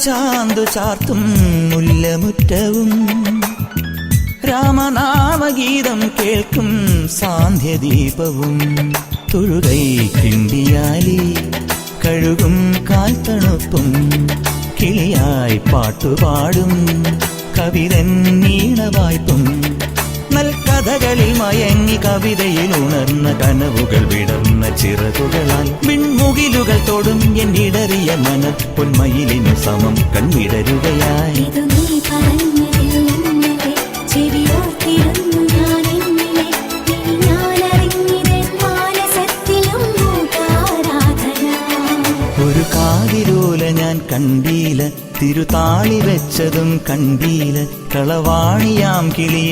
ചാന്തു ചാർത്തും മുല്ലമുറ്റവും രാമനാമഗീതം കേൾക്കും സാന്ധ്യദീപവും തൊഴുകൈ കിണ്ടിയാലി കഴുകും കാൽത്തണുപ്പും കിളിയായി പാട്ടുപാടും കവിതൻ നീണവായ്പും നൽകഥകളിൽ മയങ്ങി കവിതയിൽ ഉണർന്ന കനവുകൾ വിടർന്ന ചിറകുകളാൽ വിൺമുകിലുകൾ തൊടും എന്നിടറിയ മന പൊന്മയിലിനു സമം കൺവിടരുകയായി. ഒരു കാതിരോല ഞാൻ കണ്ടീല, തിരുതാളി വെച്ചതും കണ്ടീല, കളവാണിയാം കിളിയെ